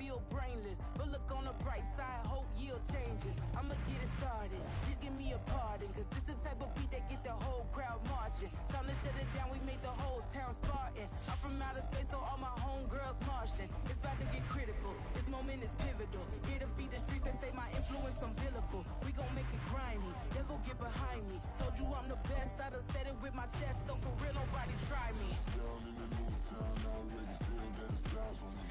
feel brainless, but look on the bright side, hope yield changes. I'ma get it started, please give me a pardon, cause this the type of beat that get the whole crowd marching. Time to shut it down, we made the whole town Spartan. I'm from outer space, so all my homegirls Martian. It's about to get critical, this moment is pivotal. Here to feed the streets and say my influence umbilical. We gon' make it grimy, devil get behind me. Told you I'm the best, I done said it with my chest, so for real nobody try me. Down in the new town, I already feel that it's eyes on me.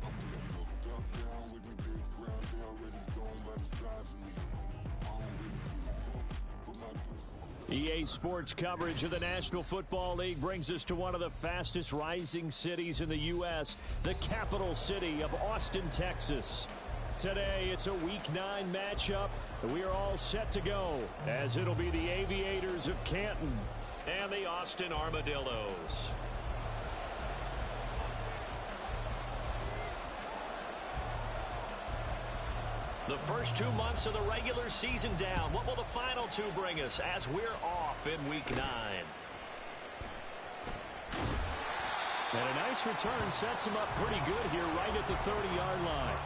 I'm getting looked up, down with these big crowds, they already gone by the size of me. I don't really give a fuck, put my EA Sports coverage of the National Football League brings us to one of the fastest rising cities in the U.S., the capital city of Austin, Texas. Today, it's a Week 9 matchup. We are all set to go, as it'll be the Aviators of Canton and the Austin Armadillos. The first 2 months of the regular season down. What will the final 2 bring us as we're off in Week 9? And a nice return sets him up pretty good here right at the 30-yard line.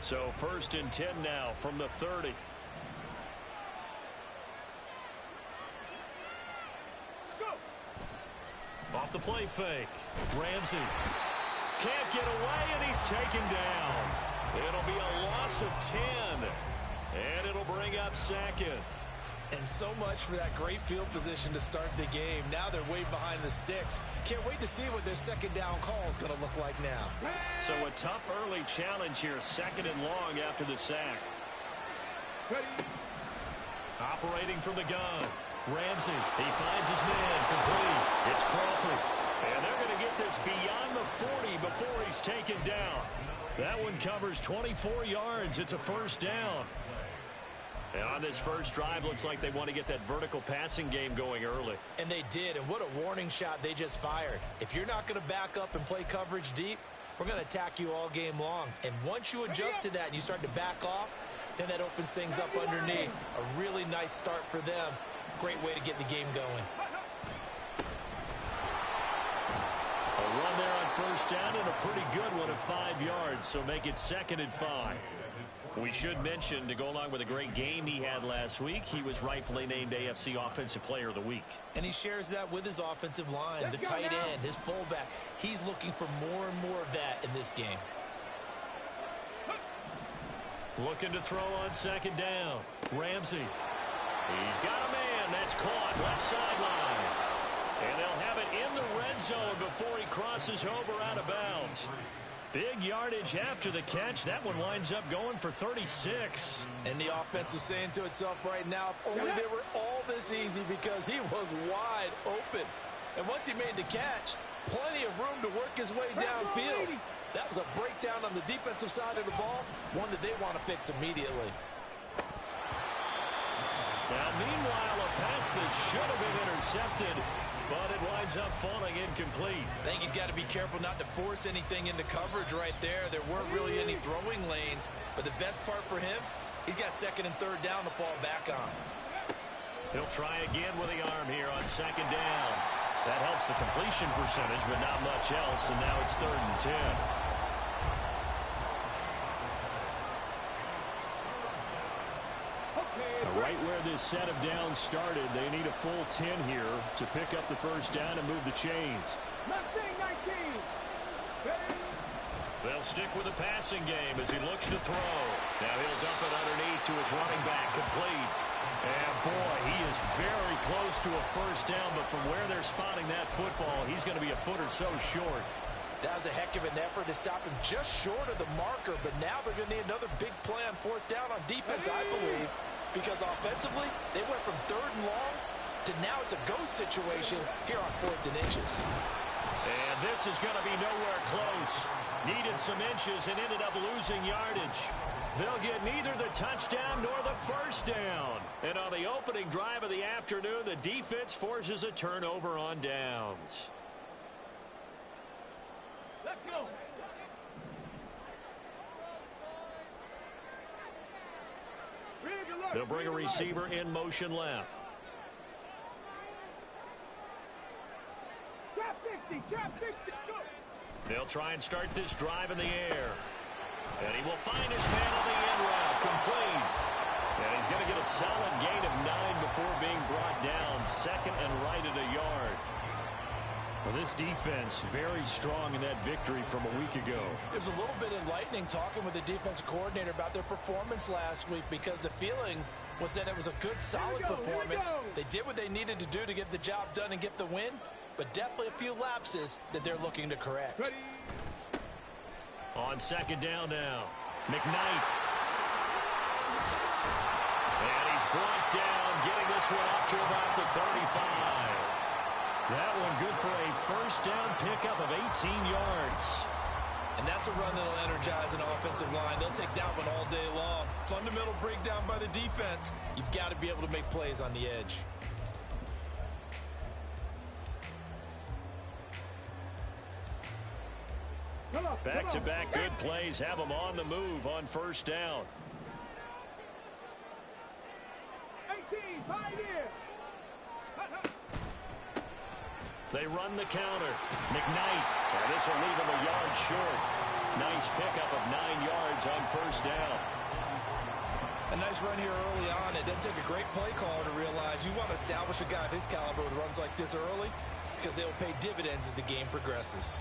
So 1st and 10 now from the 30. Go. Off the play fake. Ramsey can't get away, and he's taken down. It'll be a loss of 10, and it'll bring up 2nd. And so much for that great field position to start the game. Now they're way behind the sticks. Can't wait to see what their 2nd down call is going to look like now. So a tough early challenge here, 2nd and long after the sack. Operating from the gun. Ramsey, he finds his man, complete. It's Crawford. And they're going to get this beyond the 40 before he's taken down. That one covers 24 yards. It's a 1st down. And on this first drive, looks like they want to get that vertical passing game going early. And they did, and what a warning shot they just fired. If you're not going to back up and play coverage deep, we're going to attack you all game long. And once you adjust to that and you start to back off, then that opens things up underneath. A really nice start for them. Great way to get the game going. A run there on 1st down and a pretty good one of 5 yards, so make it 2nd and 5. We should mention, to go along with a great game he had last week, he was rightfully named AFC Offensive Player of the Week. And he shares that with his offensive line, the tight end, his fullback. He's looking for more and more of that in this game. Looking to throw on 2nd down. Ramsey. He's got a man. That's caught. Left sideline. And they'll have it in the red zone before he crosses over out of bounds. Big yardage after the catch. That one winds up going for 36. And the offense is saying to itself right now, if only they were all this easy, because he was wide open. And once he made the catch, plenty of room to work his way downfield. That was a breakdown on the defensive side of the ball, one that they want to fix immediately. Now, meanwhile, a pass that should have been intercepted, but it winds up falling incomplete. I think he's got to be careful not to force anything into coverage right there. There weren't really any throwing lanes, but the best part for him, he's got 2nd and 3rd down to fall back on. He'll try again with the arm here on 2nd down. That helps the completion percentage, but not much else, and now it's 3rd and 10. Right where this set of downs started, they need a full 10 here to pick up the 1st down and move the chains. 19. They'll stick with the passing game as he looks to throw. Now he'll dump it underneath to his running back, complete. And boy, he is very close to a 1st down, but from where they're spotting that football, he's going to be a foot or so short. That was a heck of an effort to stop him just short of the marker, but now they're going to need another big play on 4th down on defense, I believe. Because offensively, they went from 3rd and long to now it's a go situation here on 4th and inches. And this is going to be nowhere close. Needed some inches and ended up losing yardage. They'll get neither the touchdown nor the 1st down. And on the opening drive of the afternoon, the defense forces a turnover on downs. They'll bring a receiver in motion left. They'll try and start this drive in the air. And he will find his man on the end route, complete. And he's going to get a solid gain of 9 before being brought down. Second and right at a yard. Well, this defense very strong in that victory from a week ago. It was a little bit enlightening talking with the defensive coordinator about their performance last week, because the feeling was that it was a good, solid performance. They did what they needed to do to get the job done and get the win, but definitely a few lapses that they're looking to correct. On second down now, McKnight. And he's brought down, getting this one up to about the 35. That one good for a first down pickup of 18 yards. And that's a run that'll energize an offensive line. They'll take that one all day long. Fundamental breakdown by the defense. You've got to be able to make plays on the edge. Back-to-back good plays have them on the move on first down. 18, pioneer. They run the counter. McKnight. And this will leave him a yard short. Nice pickup of 9 yards on first down. A nice run here early on. It doesn't take a great play caller to realize you want to establish a guy of his caliber with runs like this early, because they'll pay dividends as the game progresses.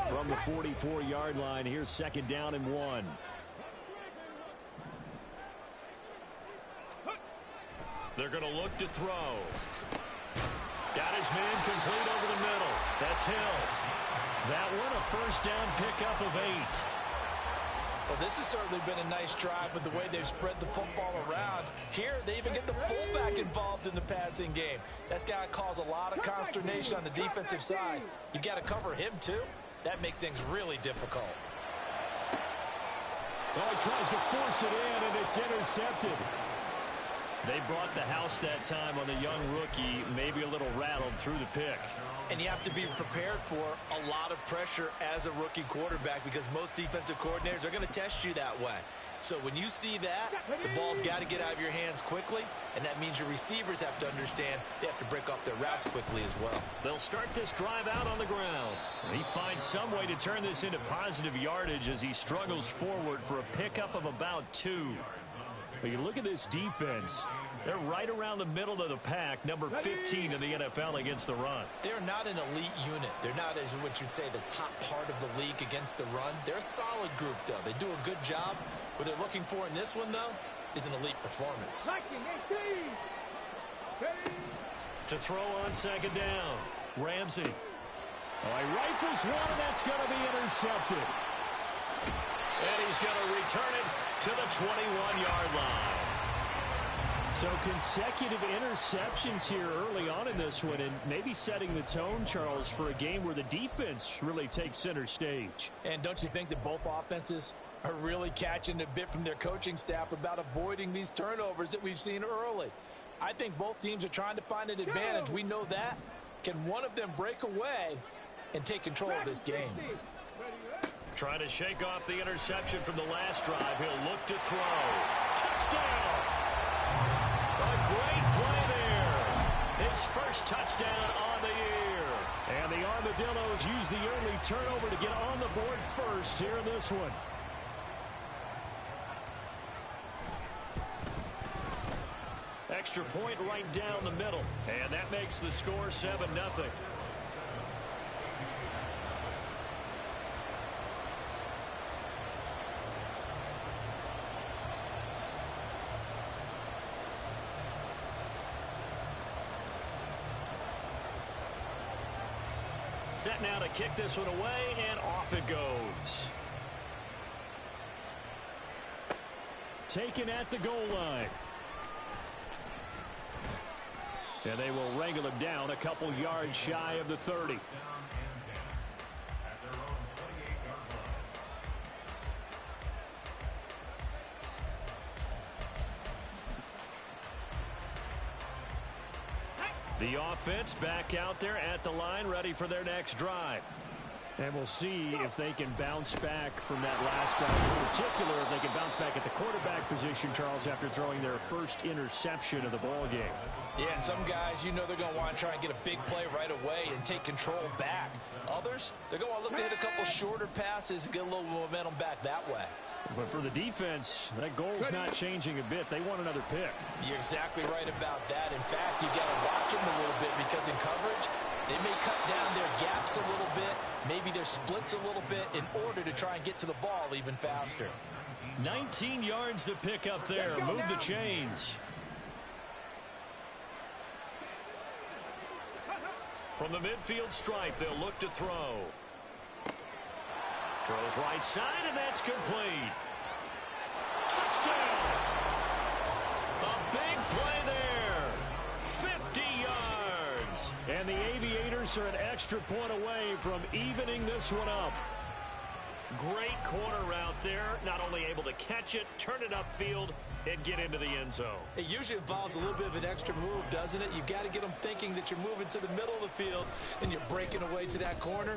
From the 44-yard line, here's second down and 1. They're going to look to throw. Got his man complete over the middle. That's Hill. That one a first down pickup of 8. Well, this has certainly been a nice drive with the way they've spread the football around. Here, they even get the fullback involved in the passing game. That's got to cause a lot of consternation on the defensive side. You've got to cover him, too. That makes things really difficult. Oh, he tries to force it in, and it's intercepted. They brought the house that time on the young rookie, maybe a little rattled through the pick. And you have to be prepared for a lot of pressure as a rookie quarterback, because most defensive coordinators are going to test you that way. So when you see that, the ball's got to get out of your hands quickly, and that means your receivers have to understand they have to break off their routes quickly as well. They'll start this drive out on the ground. He finds some way to turn this into positive yardage as he struggles forward for a pickup of about 2. But you look at this defense. They're right around the middle of the pack, number 15 in the NFL against the run. They're not an elite unit. They're not, as what you'd say, the top part of the league against the run. They're a solid group, though. They do a good job. What they're looking for in this one, though, is an elite performance. To throw on second down, Ramsey. Oh, he rifles one, and that's going to be intercepted. And he's going to return it to the 21-yard line. So consecutive interceptions here early on in this one, and maybe setting the tone, Charles, for a game where the defense really takes center stage. And don't you think that both offenses are really catching a bit from their coaching staff about avoiding these turnovers that we've seen early? I think both teams are trying to find an advantage. We know that. Can one of them break away and take control of this game? Trying to shake off the interception from the last drive. He'll look to throw. Touchdown! A great play there. His first touchdown on the year. And the Armadillos use the early turnover to get on the board first here in this one. Extra point right down the middle. And that makes the score 7-0. Set now to kick this one away, and off it goes. Taken at the goal line. And they will wrangle him down a couple yards shy of the 30. The offense back out there at the line, ready for their next drive. And we'll see if they can bounce back from that last drive. In particular, if they can bounce back at the quarterback position, Charles, after throwing their first interception of the ball game. Yeah, and some guys, you know they're going to want to try and get a big play right away and take control back. Others, they're going to look to hit a couple shorter passes and get a little momentum back that way. But for the defense, that goal's not changing a bit. They want another pick. You're exactly right about that. In fact, you got to watch them a little bit because in coverage, they may cut down their gaps a little bit, maybe their splits a little bit in order to try and get to the ball even faster. 19 yards to pick up there. Move the chains. From the midfield stripe, they'll look to throw. Throws right side, and that's complete. Touchdown! A big play there. 50 yards. And the Aviators are an extra point away from evening this one up. Great corner route there. Not only able to catch it, turn it upfield, and get into the end zone. It usually involves a little bit of an extra move, doesn't it? You've got to get them thinking that you're moving to the middle of the field, and you're breaking away to that corner.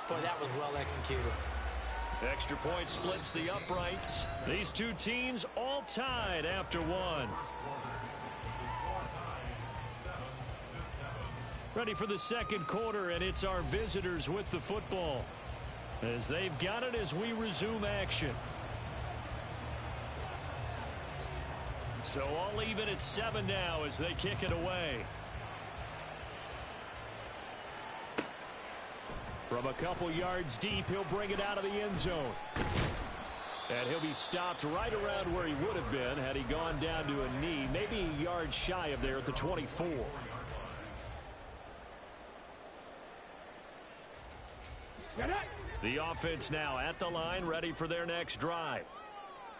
Boy, that was well executed. Extra point splits the uprights. These two teams all tied after one. Ready for the second quarter, and it's our visitors with the football, as they've got it as we resume action. So all even at 7 now as they kick it away. From a couple yards deep, he'll bring it out of the end zone. And he'll be stopped right around where he would have been had he gone down to a knee, maybe a yard shy of there at the 24. The offense now at the line, ready for their next drive.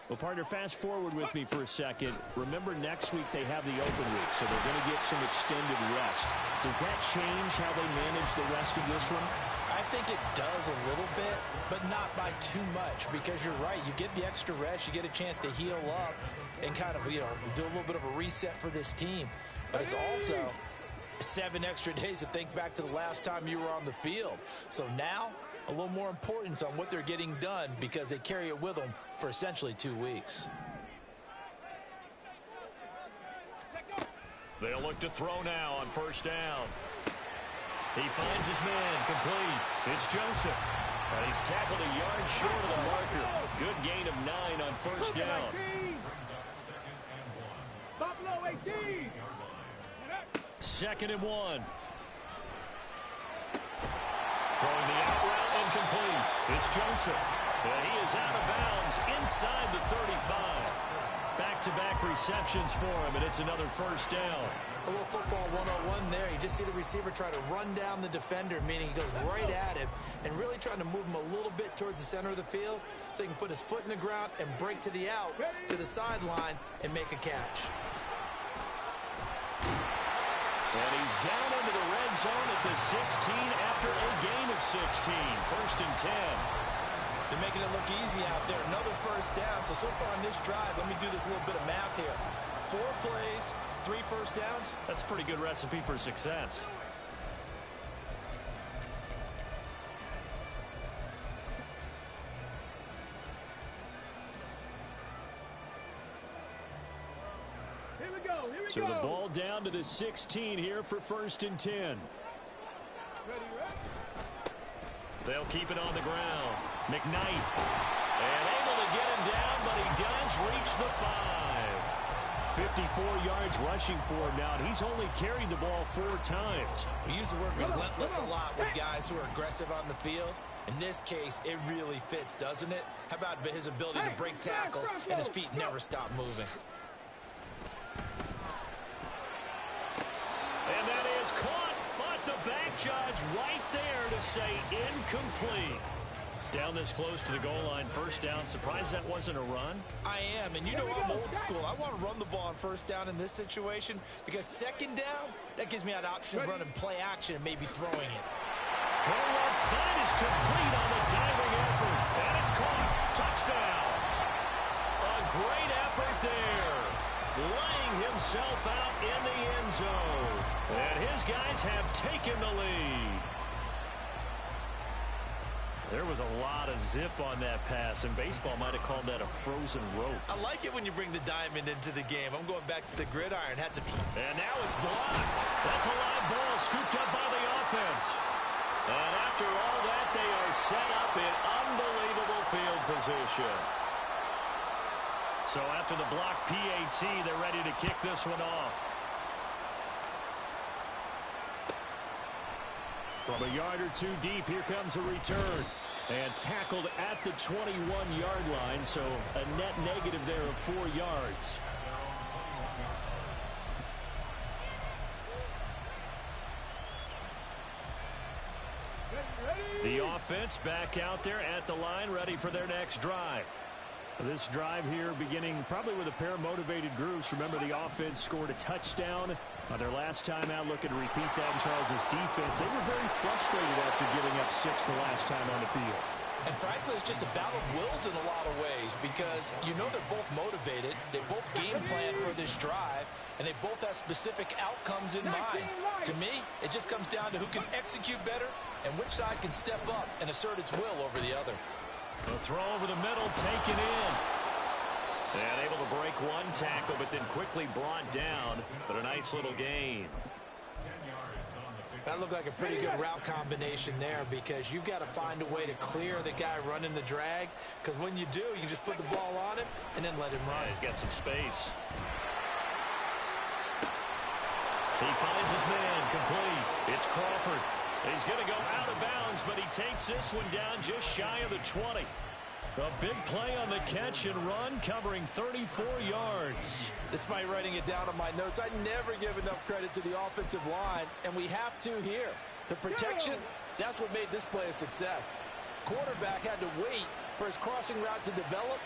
Well, partner, fast forward with me for a second. Remember, next week they have the open week, so they're going to get some extended rest. Does that change how they manage the rest of this one? I think it does a little bit, but not by too much, because you're right. You get the extra rest. You get a chance to heal up and kind of, do a little bit of a reset for this team. But it's also 7 extra days to think back to the last time you were on the field. So now, a little more importance on what they're getting done because they carry it with them for essentially 2 weeks. They'll look to throw now on first down. He finds his man complete. It's Joseph. And he's tackled a yard short of the marker. Good gain of 9 on first down. Buffalo 18. 2nd and 1. Throwing the out route incomplete. It's Joseph. And he is out of bounds inside the 35. Back-to-back receptions for him, and it's another first down. A little football 101 there. You just see the receiver try to run down the defender, meaning he goes right at him and really trying to move him a little bit towards the center of the field so he can put his foot in the ground and break to the out, to the sideline, and make a catch. And he's down into the red zone at the 16 after a gain of 16. 1st and 10. They're making it look easy out there. Another first down. So far on this drive, let me do this little bit of math here. 4 plays, 3 first downs. That's a pretty good recipe for success. Here we go. So the ball down to the 16 here for 1st and 10. Ready? They'll keep it on the ground. McKnight. And able to get him down, but he does reach the 5. 54 yards rushing for him now, and he's only carried the ball 4 times. We use the word relentless a lot with guys who are aggressive on the field. In this case, it really fits, doesn't it? How about his ability to break tackles and his feet never stop moving? And that is caught, but the back judge right there to say incomplete. Down this close to the goal line, first down. Surprised that wasn't a run? I am, and you know I'm old school. I want to run the ball on first down in this situation because 2nd down, that gives me that option of running play action and maybe throwing it. Throw left side is complete on the diving effort, and it's caught. Touchdown. A great effort there. Laying himself out in the end zone. And his guys have taken the lead. There was a lot of zip on that pass, and baseball might have called that a frozen rope. I like it when you bring the diamond into the game. I'm going back to the gridiron. And now it's blocked. That's a live ball scooped up by the offense. And after all that, they are set up in unbelievable field position. So after the block PAT, they're ready to kick this one off. From a yard or two deep, here comes a return. And tackled at the 21-yard line, so a net negative there of 4 yards. The offense back out there at the line, ready for their next drive. This drive here beginning probably with a pair of motivated groups. Remember, the offense scored a touchdown on their last time out. Looking to repeat that in Charles's defense. They were very frustrated after giving up 6 the last time on the field. And frankly, it's just a battle of wills in a lot of ways because you know they're both motivated. They both game plan for this drive, and they both have specific outcomes in mind. To me, it just comes down to who can execute better and which side can step up and assert its will over the other. The throw over the middle, taken in. And able to break one tackle, but then quickly brought down. But a nice little gain. That looked like a pretty good route combination there because you've got to find a way to clear the guy running the drag. Because when you do, you just put the ball on him and then let him run. Yeah, he's got some space. He finds his man, complete. It's Crawford. He's going to go out of bounds, but he takes this one down just shy of the 20. A big play on the catch and run, covering 34 yards. Despite writing it down on my notes, I never give enough credit to the offensive line, and we have to here. The protection, that's what made this play a success. Quarterback had to wait for his crossing route to develop,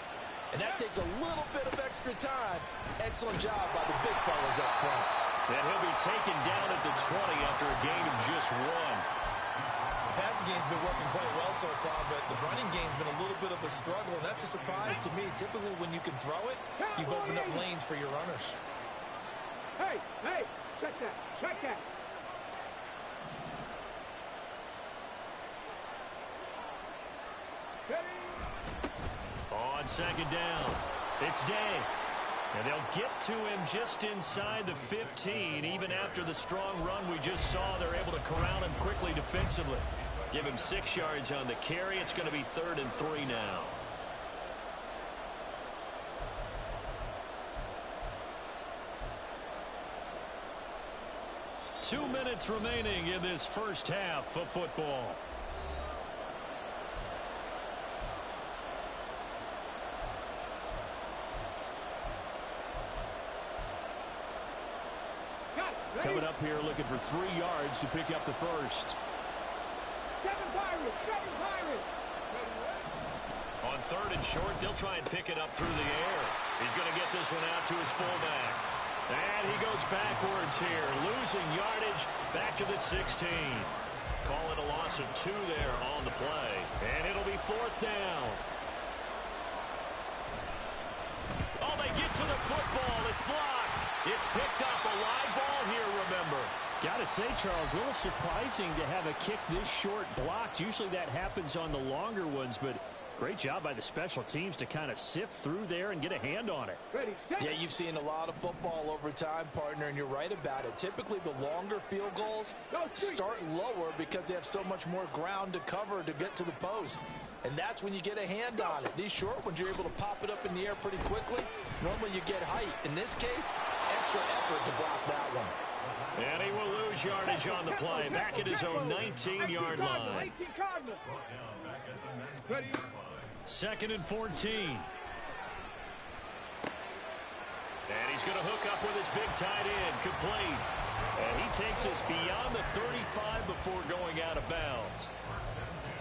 and that takes a little bit of extra time. Excellent job by the big fellas up front. And he'll be taken down at the 20 after a gain of just 1. The passing game's been working quite well so far, but the running game's been a little bit of a struggle, and that's a surprise to me. Typically, when you can throw it, you've opened up lanes for your runners. Hey, check that, check that. On second down, it's Day. And they'll get to him just inside the 15. Even after the strong run we just saw, they're able to corral him quickly defensively. Give him 6 yards on the carry. It's going to be 3rd and 3 now. Two minutes remaining in this first half of football. Coming up here looking for 3 yards to pick up the first. Seven Pirates. On 3rd and short, they'll try and pick it up through the air. He's going to get this one out to his fullback. And he goes backwards here, losing yardage back to the 16. Call it a loss of 2 there on the play. And it'll be 4th down. Oh, they get to the football. It's blocked. It's picked up. A live ball here, remember. Got to say, Charles, a little surprising to have a kick this short blocked. Usually that happens on the longer ones, but great job by the special teams to kind of sift through there and get a hand on it. Yeah, you've seen a lot of football over time, partner, and you're right about it. Typically, the longer field goals start lower because they have so much more ground to cover to get to the post. And that's when you get a hand on it. These short ones, you're able to pop it up in the air pretty quickly. Normally, you get height. In this case, extra effort to block that one. And he will lose yardage on the play. Back at his own 19-yard line. 2nd and 14. And he's going to hook up with his big tight end, complete. And he takes us beyond the 35 before going out of bounds.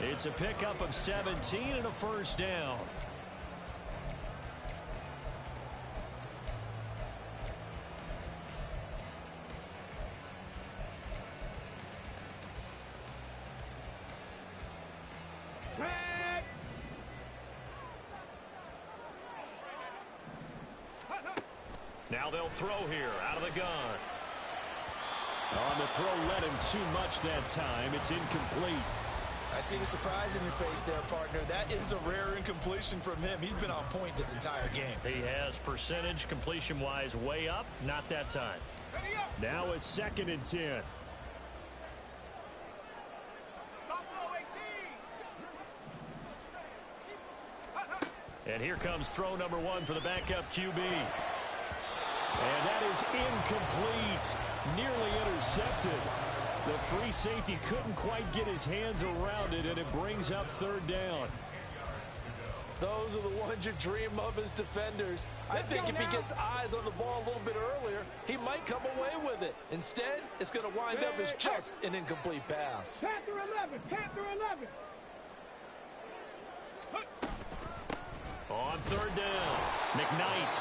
It's a pickup of 17 and a first down. Now they'll throw here out of the gun. On the throw, led him too much that time. It's incomplete. I see the surprise in your face there, partner. That is a rare incompletion from him. He's been on point this entire game. He has percentage completion-wise way up. Not that time. Now a 2nd and 10. And here comes throw number 1 for the backup QB. And that is incomplete. Nearly intercepted. The free safety couldn't quite get his hands around it, and it brings up 3rd down. Those are the ones you dream of as defenders. I think if he gets eyes on the ball a little bit earlier, he might come away with it. Instead, it's going to wind up as just an incomplete pass. Panther 11, Panther 11. On 3rd down, McKnight.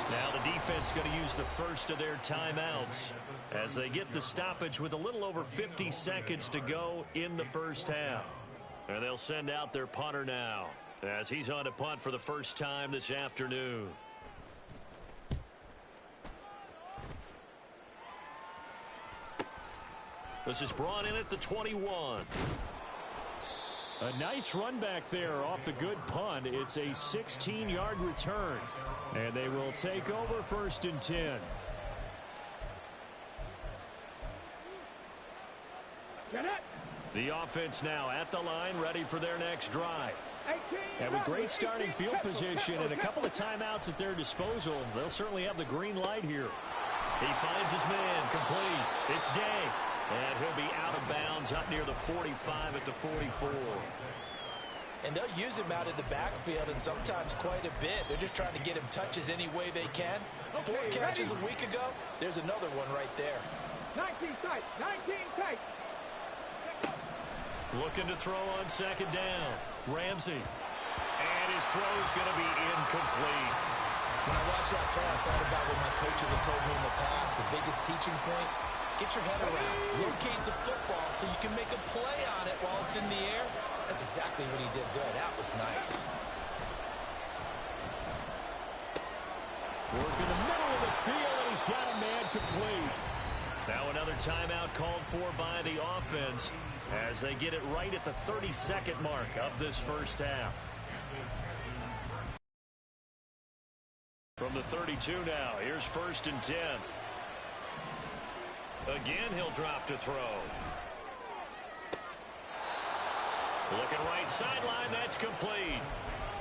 Now the defense going to use the first of their timeouts as they get the stoppage with a little over 50 seconds to go in the first half. And they'll send out their punter now as he's on to punt for the first time this afternoon. This is brought in at the 21. A nice run back there off the good punt. It's a 16-yard return. And they will take over 1st and 10. The offense now at the line, ready for their next drive. And with great starting field position and a couple of timeouts at their disposal, they'll certainly have the green light here. He finds his man, complete. It's Day. And he'll be out of bounds up near the 45 at the 44. And they'll use him out of the backfield, and sometimes quite a bit. They're just trying to get him touches any way they can. 4 catches a week ago. There's another one right there. 19 tight, 19 tight. Looking to throw on 2nd down. Ramsey. And his throw's going to be incomplete. When I watched that play, I thought about what my coaches have told me in the past. The biggest teaching point, get your head around. Locate the football so you can make a play on it while it's in the air. That's exactly what he did there. That was nice. Work in the middle of the field, and he's got a man complete. Now another timeout called for by the offense as they get it right at the 32nd mark of this first half. From the 32 now, here's 1st and 10. Again, he'll drop to throw. Looking right sideline, that's complete.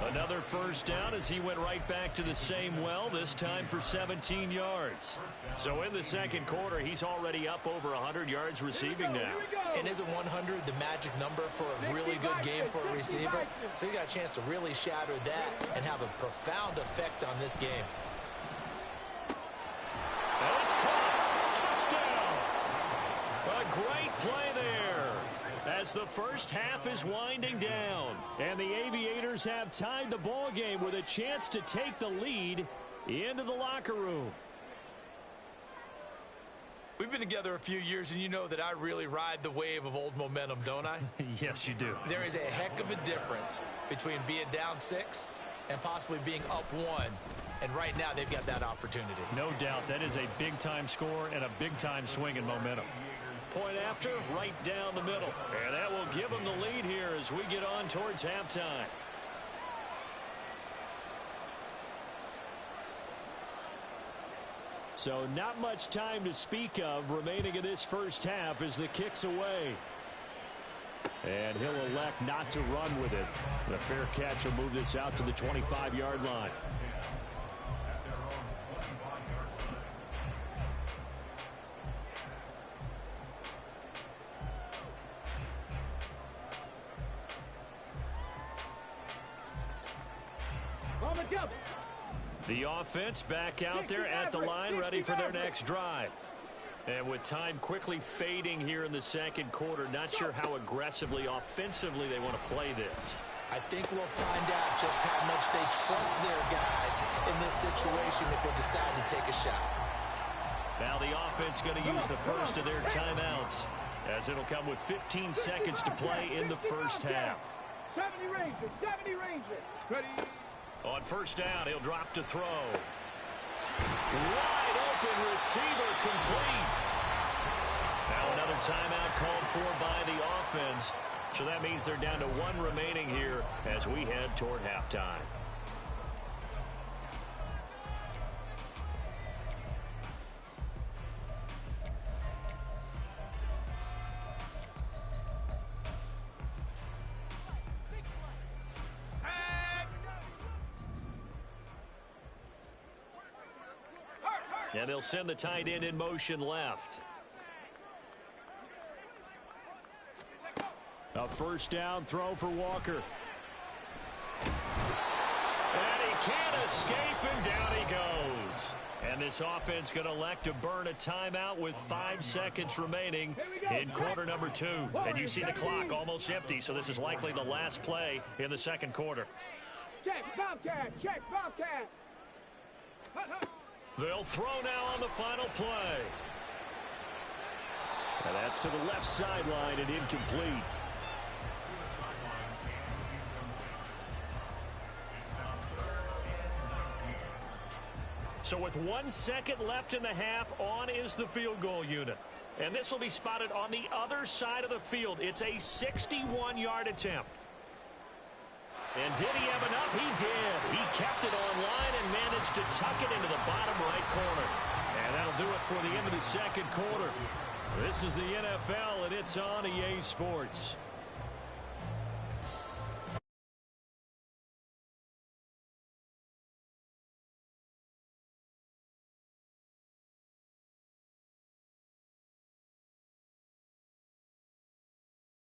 Another first down as he went right back to the same well, this time for 17 yards. So in the 2nd quarter, he's already up over 100 yards receiving now. And isn't 100 the magic number for a really good game for a receiver? So you got a chance to really shatter that and have a profound effect on this game. And it's caught. Touchdown. A great play there as the first half is winding down. And the Aviators have tied the ball game with a chance to take the lead into the locker room. We've been together a few years, and you know that I really ride the wave of old momentum, don't I? Yes, you do. There is a heck of a difference between being down 6 and possibly being up 1. And right now, they've got that opportunity. No doubt. That is a big-time score and a big-time swing in momentum. Point after, right down the middle. And that will give them the lead here as we get on towards halftime. So not much time to speak of remaining in this first half as the kick's away. And he'll elect not to run with it. The fair catch will move this out to the 25-yard line. The offense back out there at the line, ready for their next drive. And with time quickly fading here in the 2nd quarter, not sure how aggressively, offensively they want to play this. I think we'll find out just how much they trust their guys in this situation if they decide to take a shot. Now the offense going to use the first of their timeouts as it'll come with 15 seconds to play in the first half. 70 Rangers, 70 Rangers. Ready? On first down, he'll drop to throw. Wide open receiver complete. timeout called for by the offense. So that means they're down to one remaining here as we head toward halftime. And they'll send the tight end in motion left. A first down throw for Walker. And he can't escape, and down he goes. And this offense going to elect to burn a timeout with 5 seconds remaining in quarter number 2. And you see the clock almost empty, so this is likely the last play in the second quarter. Check, Bobcat, check, Bobcat. They'll throw now on the final play. And that's to the left sideline and incomplete. So with 1 second left in the half, on is the field goal unit. And this will be spotted on the other side of the field. It's a 61-yard attempt. And did he have enough? He did. He kept it on line and managed to tuck it into the bottom right corner. And that'll do it for the end of the second quarter. This is the NFL, and it's on EA Sports.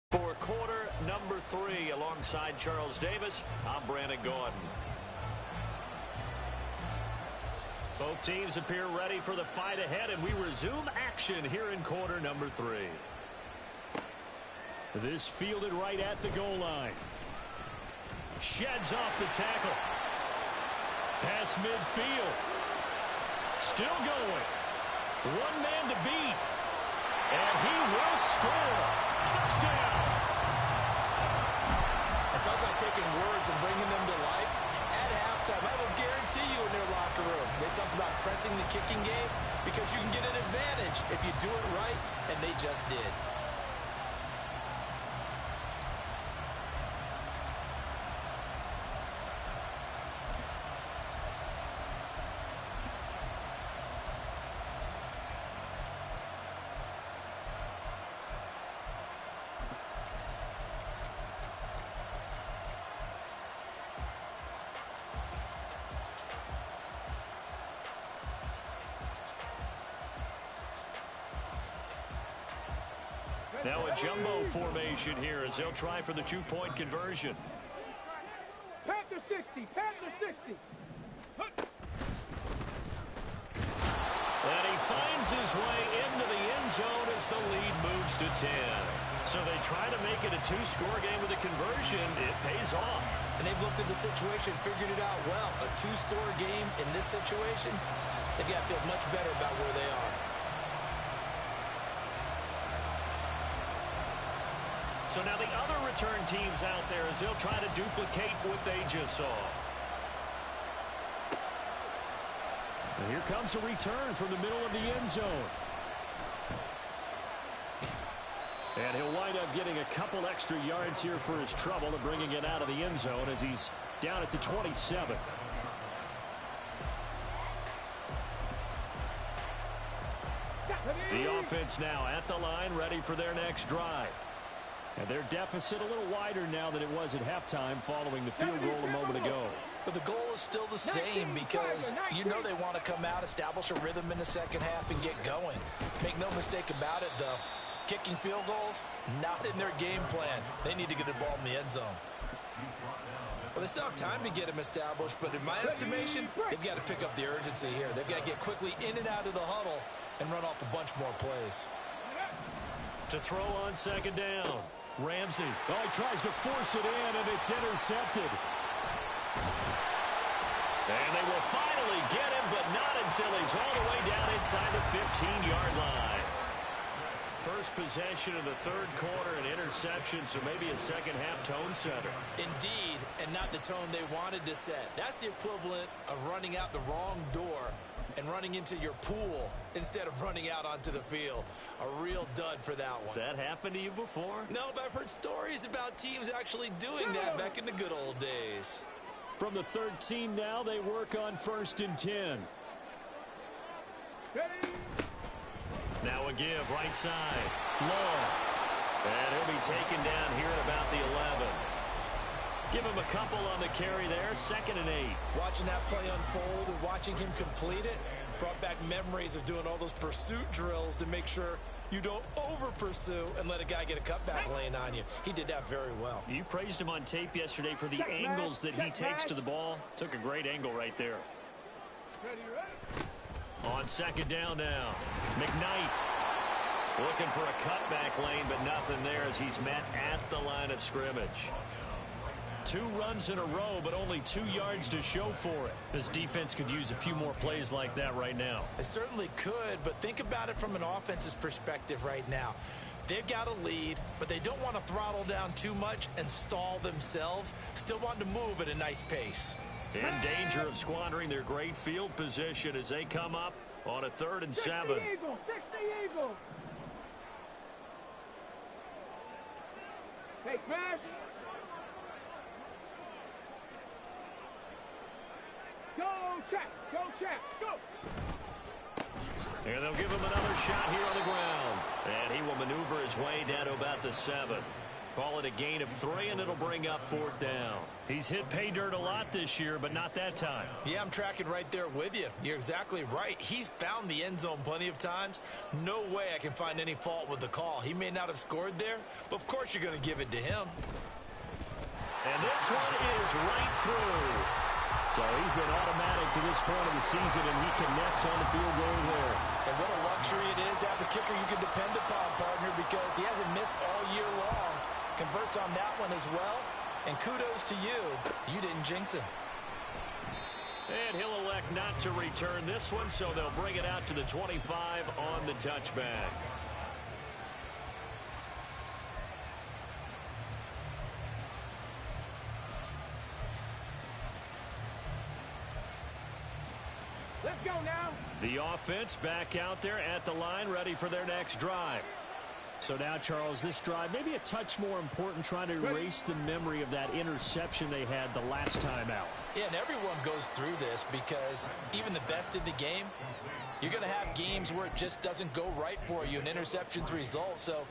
For quarter number 3, alongside Charles Davis, I'm Brandon Gordon. Both teams appear ready for the fight ahead, and we resume action here in quarter number 3. This fielded right at the goal line. Sheds off the tackle. Pass midfield. Still going. One man to beat. And he will score. Touchdown. And talk about taking words and bringing them to life. At halftime, I will guarantee you in their locker room, they talk about pressing the kicking game because you can get an advantage if you do it right, and they just did. Now a jumbo formation here as they'll try for the two-point conversion. Panther 60, Panther 60. And he finds his way into the end zone as the lead moves to 10. So they try to make it a two-score game with a conversion. It pays off. And they've looked at the situation, figured it out well. A two-score game in this situation, they've got to feel much better about where they are. So now the other return teams out there as they'll try to duplicate what they just saw. And here comes a return from the middle of the end zone. And he'll wind up getting a couple extra yards here for his trouble and bringing it out of the end zone as he's down at the 27. The offense now at the line, ready for their next drive. And their deficit a little wider now than it was at halftime following the field goal a moment ago. But the goal is still the same because you know they want to come out, establish a rhythm in the second half, and get going. Make no mistake about it, though. Kicking field goals, not in their game plan. They need to get the ball in the end zone. Well, they still have time to get them established, but in my estimation, they've got to pick up the urgency here. They've got to get quickly in and out of the huddle and run off a bunch more plays. To throw on second down. Ramsey. Oh, he tries to force it in, and it's intercepted. And they will finally get him, but not until he's all the way down inside the 15-yard line. First possession of the third quarter, an interception, so maybe a second-half tone setter. Indeed, and not the tone they wanted to set. That's the equivalent of running out the wrong door and running into your pool instead of running out onto the field. A real dud for that one. Has that happened to you before? No, but I've heard stories about teams actually doing that back in the good old days. From the 13 now, they work on 1st and 10. Now a give, right side. Long. And he'll be taken down here at about the 11. Give him a couple on the carry there, 2nd and 8. Watching that play unfold and watching him complete it brought back memories of doing all those pursuit drills to make sure you don't over-pursue and let a guy get a cutback lane on you. He did that very well. You praised him on tape yesterday for the angles that he takes to the ball. Took a great angle right there. On 2nd down now, McKnight looking for a cutback lane, but nothing there as he's met at the line of scrimmage. 2 runs in a row, but only 2 yards to show for it. This defense could use a few more plays like that right now. It certainly could, but think about it from an offense's perspective right now. They've got a lead, but they don't want to throttle down too much and stall themselves. Still want to move at a nice pace. In danger of squandering their great field position as they come up on a 3rd and 7. 60 Eagles. Hey, smash. Go, check, go. And they'll give him another shot here on the ground. And he will maneuver his way down to about the 7. Call it a gain of 3, and it'll bring up 4th down. He's hit pay dirt a lot this year, but not that time. Yeah, I'm tracking right there with you. You're exactly right. He's found the end zone plenty of times. No way I can find any fault with the call. He may not have scored there, but of course you're going to give it to him. And this one is right through. So he's been automatic to this point of the season, and he connects on the field goal there. And what a luxury it is to have a kicker you can depend upon, partner, because he hasn't missed all year long. Converts on that one as well. And kudos to you. You didn't jinx him. And he'll elect not to return this one, so they'll bring it out to the 25 on the touchback. Let's go now. The offense back out there at the line, ready for their next drive. So now, Charles, this drive maybe a touch more important, trying to erase the memory of that interception they had the last time out. Yeah, and everyone goes through this because even the best in the game, you're going to have games where it just doesn't go right for you and interceptions result. So,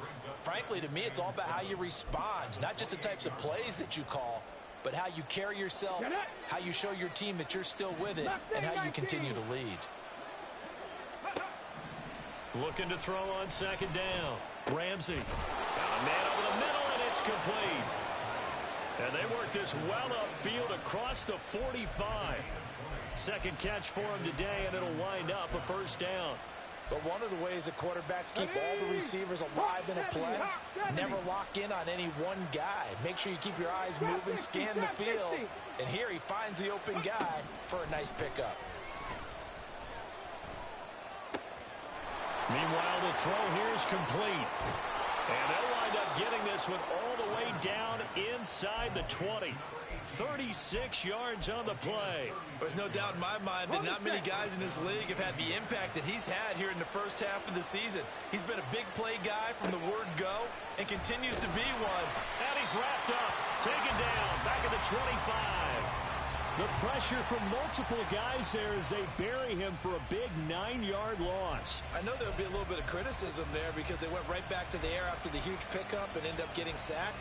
frankly, to me, it's all about how you respond, not just the types of plays that you call, but how you carry yourself, how you show your team that you're still with it, and how you continue to lead. Looking to throw on 2nd down. Ramsey. Got a man over the middle, and it's complete. And they work this well upfield across the 45. Second catch for him today, and it'll wind up a 1st down. But one of the ways that quarterbacks keep all the receivers alive in a play, never lock in on any one guy. Make sure you keep your eyes moving, scan the field, and here he finds the open guy for a nice pickup. Meanwhile, the throw here is complete. And they'll wind up getting this one all the way down inside the 20. 36 yards on the play. There's no doubt in my mind that not many guys in this league have had the impact that he's had here in the first half of the season. He's been a big play guy from the word go and continues to be one. And he's wrapped up, taken down, back at the 25. The pressure from multiple guys there as they bury him for a big 9-yard loss. I know there'll be a little bit of criticism there because they went right back to the air after the huge pickup and end up getting sacked.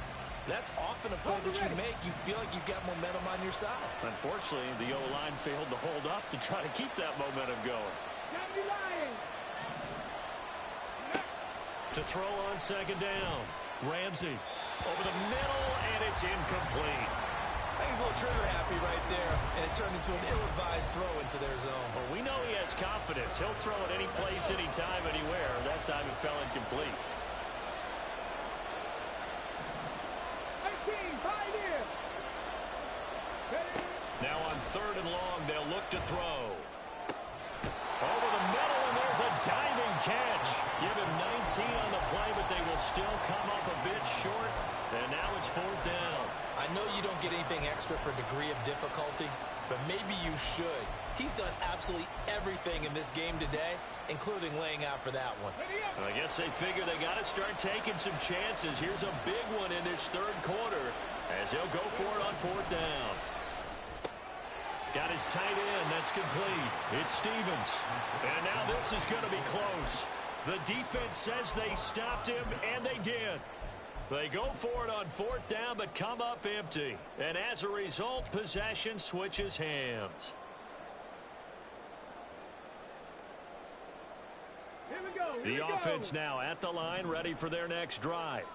That's often a play that you make. You feel like you've got momentum on your side. Unfortunately, the O-line failed to hold up to try to keep that momentum going. To throw on 2nd down. Ramsey over the middle, and it's incomplete. I think he's a little trigger happy right there, and it turned into an ill-advised throw into their zone. Well, we know he has confidence. He'll throw it any place, anytime, anywhere. That time it fell incomplete. Now on 3rd and long, they'll look to throw. Over the middle, and there's a diving catch. Give him 19 on the play, but they will still come up a bit short. And now it's 4th down. I know you don't get anything extra for degree of difficulty, but maybe you should. He's done absolutely everything in this game today, including laying out for that one. I guess they figure they got to start taking some chances. Here's a big one in this third quarter as he'll go for it on fourth down. Got his tight end. That's complete. It's Stevens. And now this is going to be close. The defense says they stopped him, and they did. They go for it on fourth down, but come up empty. And as a result, possession switches hands. The offense now at the line, ready for their next drive.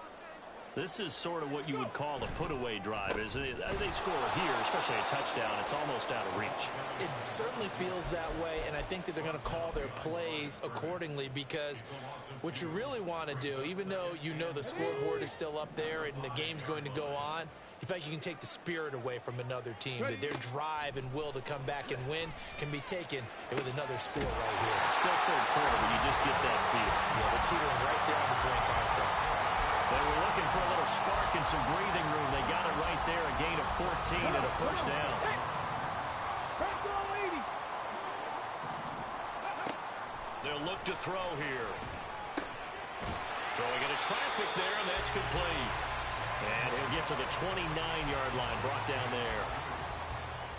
This is sort of what you would call a put-away drive, isn't it? They score here, especially a touchdown. It's almost out of reach. It certainly feels that way, and I think that they're going to call their plays accordingly, because what you really want to do, even though you know the scoreboard is still up there and the game's going to go on, in fact, you can take the spirit away from another team. That their drive and will to come back and win can be taken with another score right here. Still third quarter, but you just get that feel. Yeah, they're teetering right there on the brink, aren't they? They were looking for a little spark and some breathing room. They got it right there, a gain of 14 and a first down. They'll look to throw here. Throwing into traffic there, and that's complete. And he'll get to the 29-yard line, brought down there.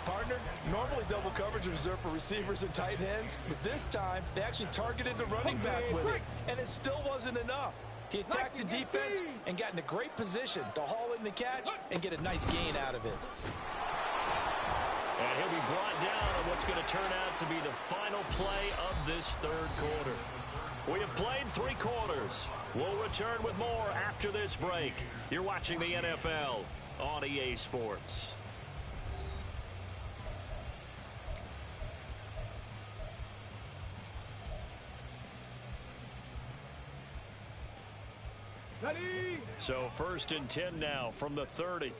Partner, normally double coverage is reserved for receivers and tight ends, but this time they actually targeted the running back with it, and it still wasn't enough. He attacked the defense and got in a great position to haul in the catch and get a nice gain out of it. And he'll be brought down on what's going to turn out to be the final play of this third quarter. We have played 3 quarters. We'll return with more after this break. You're watching the NFL on EA Sports. So 1st and 10 now from the 30.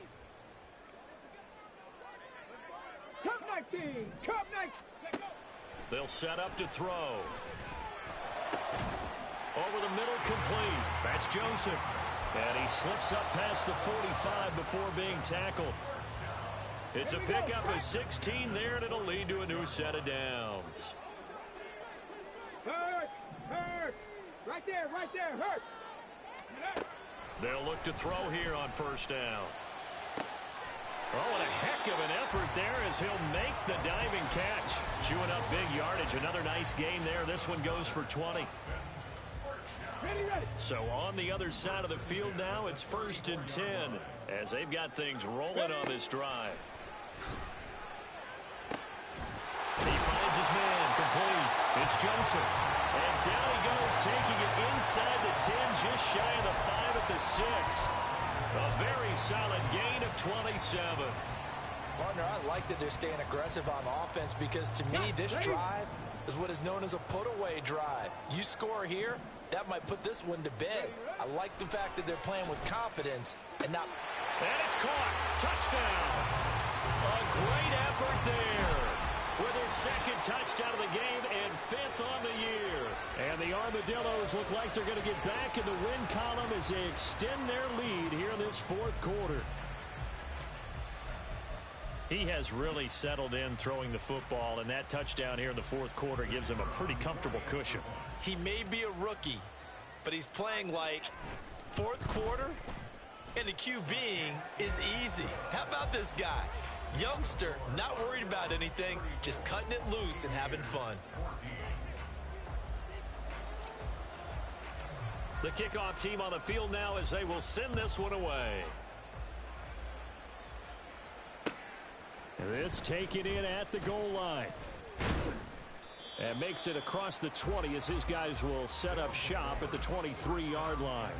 They'll set up to throw. Over the middle, complete. That's Joseph. And he slips up past the 45 before being tackled. It's a pickup of 16 there, and it'll lead to a new set of downs. Hurt! Right there, hurt! They'll look to throw here on first down. Oh, and a heck of an effort there as he'll make the diving catch. Chewing up big yardage. Another nice gain there. This one goes for 20. Ready. So on the other side of the field now, it's 1st and 10 as they've got things rolling on this drive. He finds his man, complete. It's Joseph. And down he goes, taking it inside the 10, just shy of the 5 at the 6. A very solid gain of 27. Partner, I like that they're staying aggressive on offense, because to me, this drive is what is known as a put-away drive. You score here, that might put this one to bed. I like the fact that they're playing with confidence and not... And it's caught. Touchdown. A great effort there. With his 2nd touchdown of the game and 5th on the year. And the Armadillos look like they're going to get back in the win column as they extend their lead here in this 4th quarter. He has really settled in throwing the football, and that touchdown here in the 4th quarter gives him a pretty comfortable cushion. He may be a rookie, but he's playing like 4th quarter, and the QBing is easy. How about this guy? Youngster, not worried about anything, just cutting it loose and having fun. The kickoff team on the field now as they will send this one away. This taken in at the goal line. And makes it across the 20 as his guys will set up shop at the 23-yard line.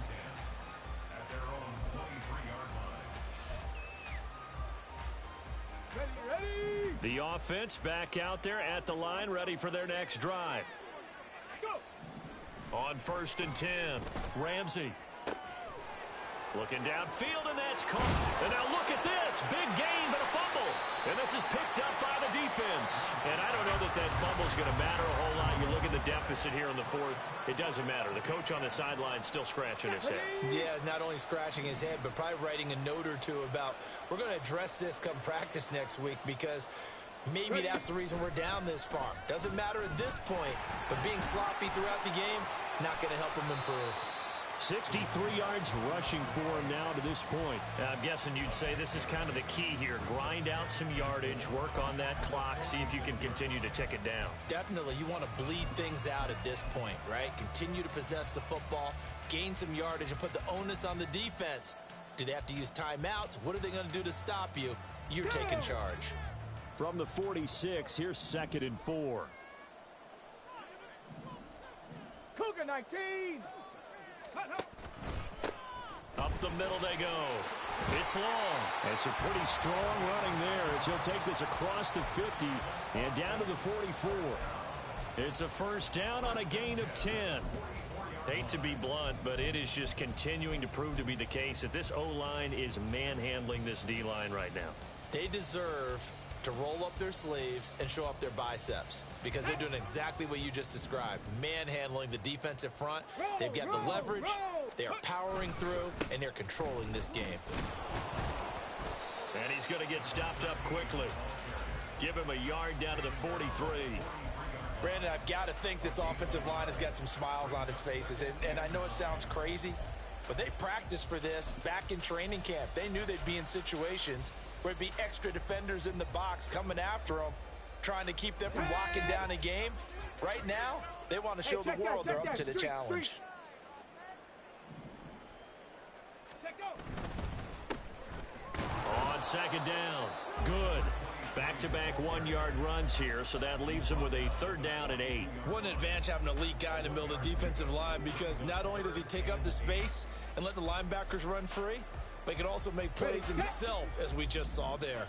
The offense back out there at the line, ready for their next drive. On 1st and 10, Ramsey. Looking downfield, and that's caught. And now look at this. Big gain, but a fumble. And this is picked up by the defense. And I don't know that that fumble's going to matter a whole lot. You look at the deficit here in the 4th. It doesn't matter. The coach on the sideline still scratching his head. Yeah, not only scratching his head, but probably writing a note or two about, we're going to address this come practice next week, because Maybe that's the reason we're down this far. Doesn't matter at this point, but being sloppy throughout the game, not going to help him improve. 63 yards rushing for him now to this point. I'm guessing you'd say this is kind of the key here. Grind out some yardage, work on that clock, see if you can continue to tick it down. Definitely, you want to bleed things out at this point, right? Continue to possess the football, gain some yardage, and put the onus on the defense. Do they have to use timeouts? What are they going to do to stop you? You're taking charge. From the 46, here's 2nd and 4. Cougar 19. Up the middle they go. It's long. It's a pretty strong running there as he'll take this across the 50 and down to the 44. It's a first down on a gain of 10. Hate to be blunt, but it is just continuing to prove to be the case that this O-line is manhandling this D-line right now. They deserve to roll up their sleeves and show up their biceps because they're doing exactly what you just described, manhandling the defensive front. They've got the leverage, they are powering through, and they're controlling this game. And he's going to get stopped up quickly. Give him a yard down to the 43. Brandon, I've got to think this offensive line has got some smiles on its faces, and I know it sounds crazy, but they practiced for this back in training camp. They knew they'd be in situations where there'd be extra defenders in the box coming after them, trying to keep them from locking down a game. Right now, they want to show the world they're up to the challenge. On 2nd down. Good. Back-to-back 1-yard runs here, so that leaves them with a 3rd down and 8. What an advantage having an elite guy in the middle of the defensive line, because not only does he take up the space and let the linebackers run free, but he can also make plays himself, as we just saw there.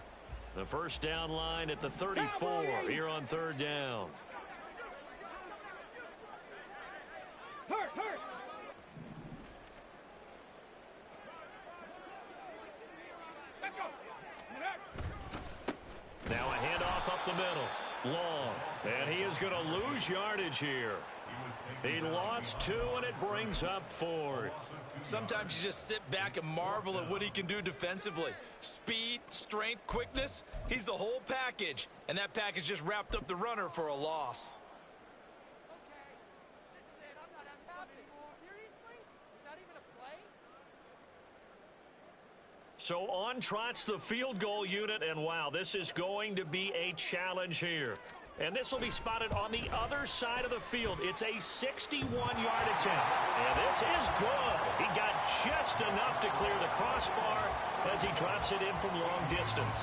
The first down line at the 34 here on 3rd down. Hurt. Now a handoff up the middle. Long. And he is going to lose yardage here. He lost 2, and it brings up 4th. Sometimes you just sit back and marvel at what he can do defensively. Speed, strength, quickness, he's the whole package. And that package just wrapped up the runner for a loss. So on trots the field goal unit, and wow, this is going to be a challenge here. And this will be spotted on the other side of the field. It's a 61-yard attempt. And this is good. He got just enough to clear the crossbar as he drops it in from long distance.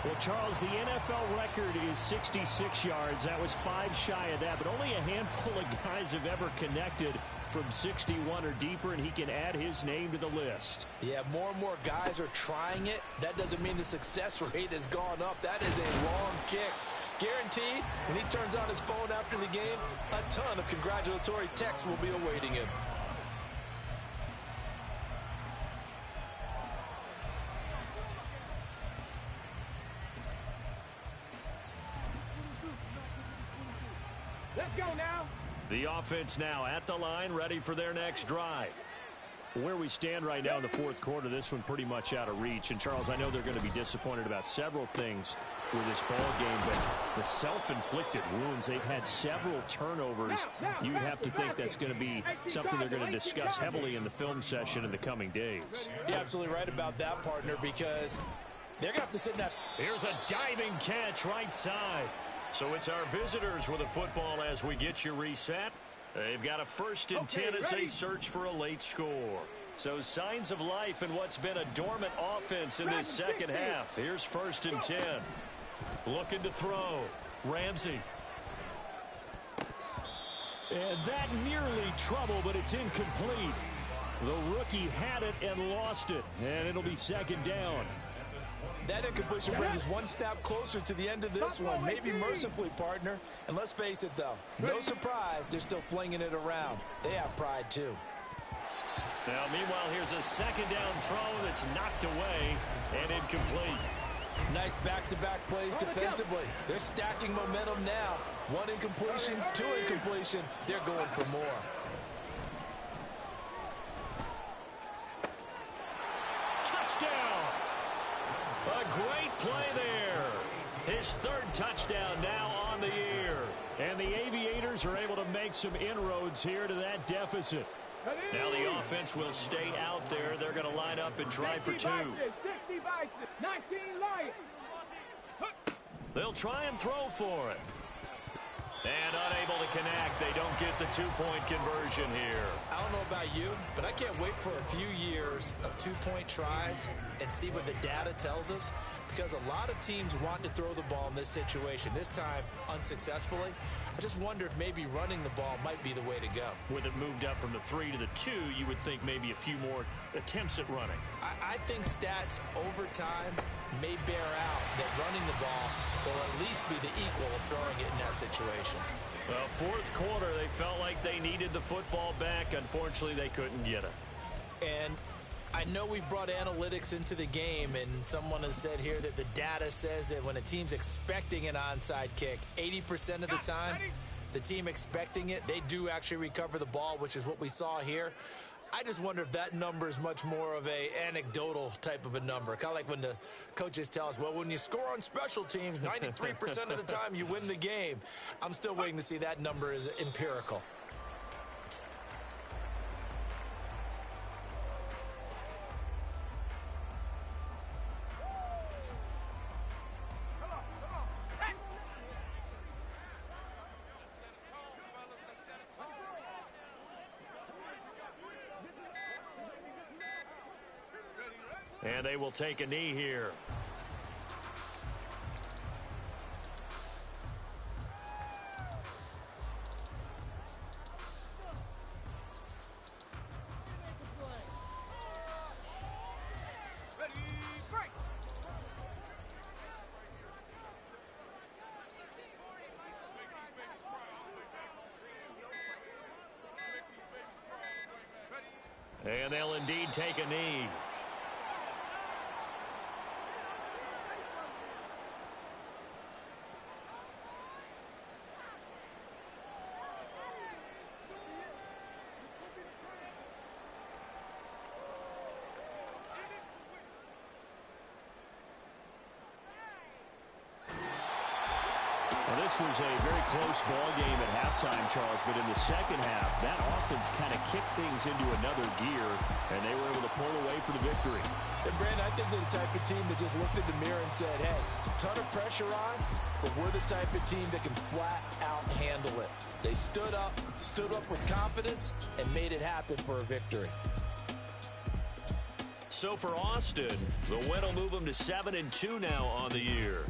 Well, Charles, the NFL record is 66 yards. That was 5 shy of that, but only a handful of guys have ever connected from 61 or deeper, and he can add his name to the list. Yeah, more and more guys are trying it. That doesn't mean the success rate has gone up. That is a long kick. Guaranteed, when he turns on his phone after the game, a ton of congratulatory texts will be awaiting him. Let's go now. The offense now at the line, ready for their next drive. Where we stand right now in the 4th quarter, this one pretty much out of reach. And, Charles, I know they're going to be disappointed about several things with this ball game, but the self-inflicted wounds, they've had several turnovers. You'd have to think that's going to be something they're going to discuss heavily in the film session in the coming days. You're absolutely right about that, partner, because they're going to have to sit in that. Here's a diving catch right side. So it's our visitors with a football as we get you reset. They've got a 1st and 10 as they search for a late score. So signs of life in what's been a dormant offense in this second half. Here's 1st and 10. Looking to throw. Ramsey. And that nearly trouble, but it's incomplete. The rookie had it and lost it. And it'll be 2nd down. That incompletion brings us one step closer to the end of this one. Maybe mercifully, partner. And let's face it, though, no surprise, they're still flinging it around. They have pride, too. Now, meanwhile, here's a 2nd down throw that's knocked away and incomplete. Nice back-to-back plays defensively. They're stacking momentum now. 1 incompletion, 2 incompletion. They're going for more. Touchdown! A great play there. His third touchdown now on the year. And the Aviators are able to make some inroads here to that deficit. Now the offense will stay out there. They're going to line up and try for two. They'll try and throw for it. And unable to connect. They don't get the two-point conversion here. I don't know about you, but I can't wait for a few years of two-point tries and see what the data tells us, because a lot of teams want to throw the ball in this situation. This time, unsuccessfully. I just wonder if maybe running the ball might be the way to go. With it moved up from the 3 to the 2, you would think maybe a few more attempts at running. I think stats over time may bear out that running the ball will at least be the equal of throwing it in that situation. Well, fourth quarter, they felt like they needed the football back. Unfortunately, they couldn't get it. And I know we brought analytics into the game, and someone has said here that the data says that when a team's expecting an onside kick, 80% of the time, the team expecting it, they do actually recover the ball, which is what we saw here. I just wonder if that number is much more of a anecdotal type of a number. Kind of like when the coaches tell us, well, when you score on special teams, 93% of the time you win the game. I'm still waiting to see that number is empirical. And they will take a knee here. And they'll indeed take a knee. Well, this was a very close ball game at halftime, Charles, but in the second half, that offense kind of kicked things into another gear, and they were able to pull away for the victory. And, Brandon, I think they're the type of team that just looked in the mirror and said, hey, ton of pressure on, but we're the type of team that can flat out handle it. They stood up with confidence, and made it happen for a victory. So for Austin, the win will move them to 7-2 now on the year.